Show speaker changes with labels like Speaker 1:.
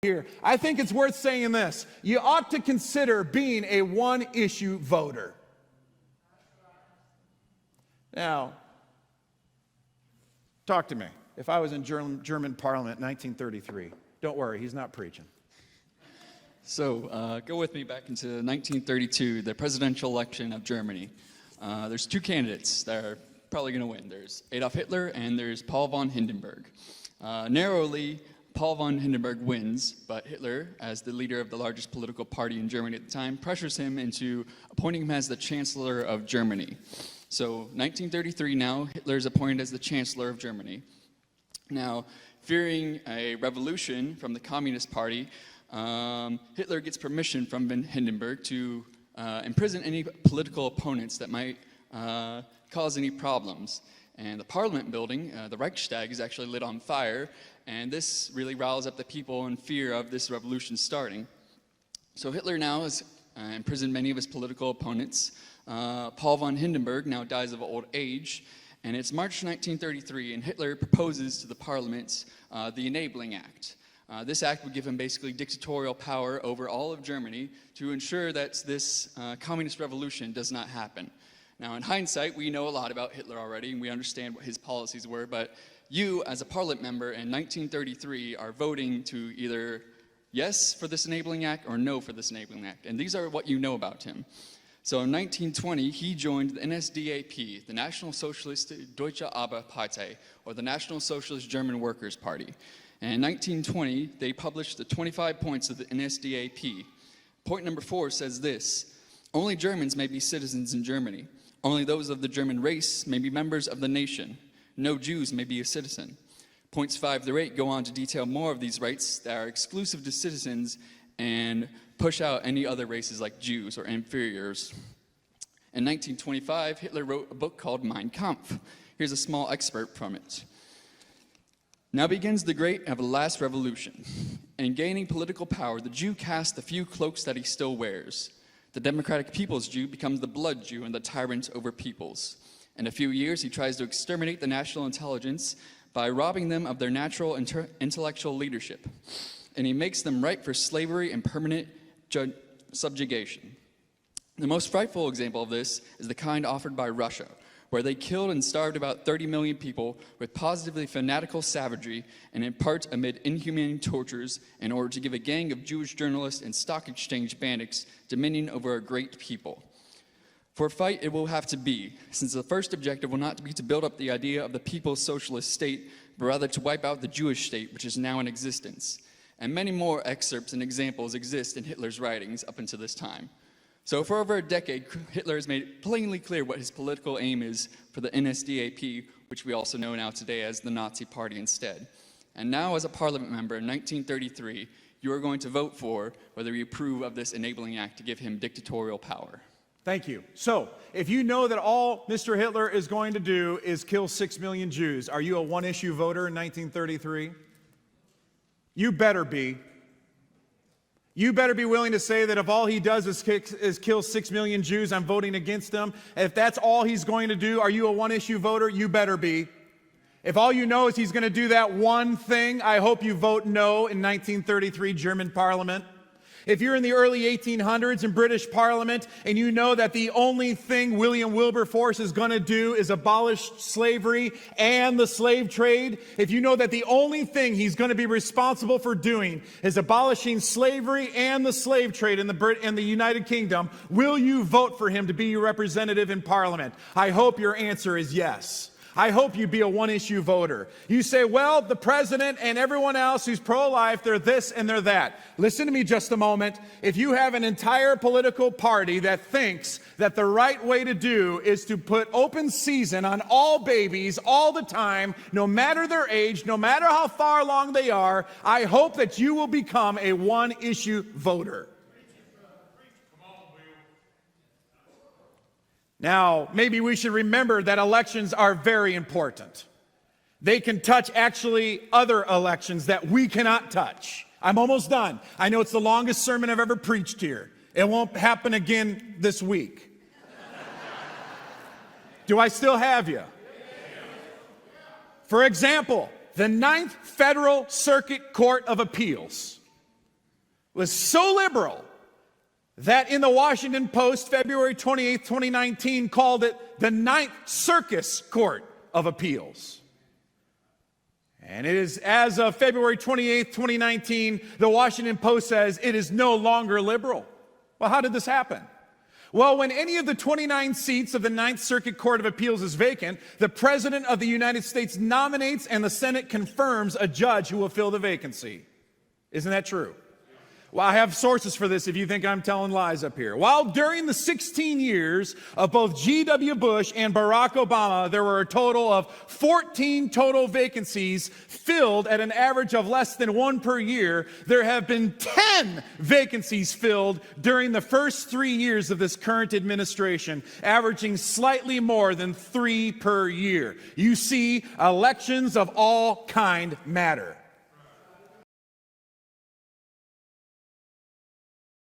Speaker 1: here. I think it's worth saying this. You ought to consider being a one-issue voter. Now, talk to me. If I was in German Parliament in 1933, don't worry, he's not preaching.
Speaker 2: So go with me back into 1932, the presidential election of Germany. There's two candidates that are probably going to win. There's Adolf Hitler and there's Paul von Hindenburg. Narrowly, Paul von Hindenburg wins, but Hitler, as the leader of the largest political party in Germany at the time, pressures him into appointing him as the Chancellor of Germany. So 1933 now, Hitler is appointed as the Chancellor of Germany. Now, fearing a revolution from the Communist Party, Hitler gets permission from von Hindenburg to imprison any political opponents that might cause any problems. And the Parliament building, the Reichstag, is actually lit on fire, and this really riles up the people in fear of this revolution starting. So Hitler now has imprisoned many of his political opponents. Paul von Hindenburg now dies of old age, and it's March 1933, and Hitler proposes to the Parliament the Enabling Act. This act would give him basically dictatorial power over all of Germany to ensure that this communist revolution does not happen. Now, in hindsight, we know a lot about Hitler already, and we understand what his policies were, but you, as a parliament member in 1933, are voting to either yes for this Enabling Act or no for this Enabling Act, and these are what you know about him. So in 1920, he joined the NSDAP, the National Socialist Deutsche Arbeiterpartei, or the National Socialist German Workers' Party. And in 1920, they published the 25 points of the NSDAP. Point number 4 says this: only Germans may be citizens in Germany. Only those of the German race may be members of the nation. No Jews may be a citizen. Points 5 through 8 go on to detail more of these rights that are exclusive to citizens and push out any other races like Jews or inferiors. In 1925, Hitler wrote a book called Mein Kampf. Here's a small excerpt from it. Now begins the great and last revolution. In gaining political power, the Jew casts the few cloaks that he still wears. The democratic people's Jew becomes the blood Jew and the tyrant over peoples. In a few years, he tries to exterminate the national intelligence by robbing them of their natural intellectual leadership. And he makes them ripe for slavery and permanent subjugation. The most frightful example of this is the kind offered by Russia, where they killed and starved about 30 million people with positively fanatical savagery and in part amid inhumane tortures in order to give a gang of Jewish journalists and stock exchange bandits dominion over a great people. For a fight it will have to be, since the first objective will not be to build up the idea of the People's Socialist State, but rather to wipe out the Jewish state, which is now in existence. And many more excerpts and examples exist in Hitler's writings up until this time. So for over a decade, Hitler has made it plainly clear what his political aim is for the NSDAP, which we also know now today as the Nazi Party instead. And now as a parliament member in 1933, you are going to vote for whether you approve of this Enabling Act to give him dictatorial power.
Speaker 1: Thank you. So, if you know that all Mr. Hitler is going to do is kill 6 million Jews, are you a one-issue voter in 1933? You better be. You better be willing to say that if all he does is kill 6 million Jews, I'm voting against him. If that's all he's going to do, are you a one-issue voter? You better be. If all you know is he's going to do that one thing, I hope you vote no in 1933 German Parliament. If you're in the early 1800s in British Parliament and you know that the only thing William Wilberforce is going to do is abolish slavery and the slave trade, if you know that the only thing he's going to be responsible for doing is abolishing slavery and the slave trade in the United Kingdom, will you vote for him to be your representative in Parliament? I hope your answer is yes. I hope you be a one-issue voter. You say, well, the president and everyone else who's pro-life, they're this and they're that. Listen to me just a moment. If you have an entire political party that thinks that the right way to do is to put open season on all babies all the time, no matter their age, no matter how far along they are, I hope that you will become a one-issue voter. Now, maybe we should remember that elections are very important. They can touch actually other elections that we cannot touch. I'm almost done. I know it's the longest sermon I've ever preached here. It won't happen again this week. Do I still have you? For example, the Ninth Federal Circuit Court of Appeals was so liberal that in the Washington Post, February 28, 2019, called it the Ninth Circus Court of Appeals. And it is, as of February 28, 2019, the Washington Post says it is no longer liberal. Well, how did this happen? Well, when any of the 29 seats of the Ninth Circuit Court of Appeals is vacant, the President of the United States nominates and the Senate confirms a judge who will fill the vacancy. Isn't that true? Well, I have sources for this if you think I'm telling lies up here. While during the 16 years of both G.W. Bush and Barack Obama, there were a total of 14 total vacancies filled at an average of less than one per year, there have been 10 vacancies filled during the first 3 years of this current administration, averaging slightly more than 3 per year. You see, elections of all kind matter.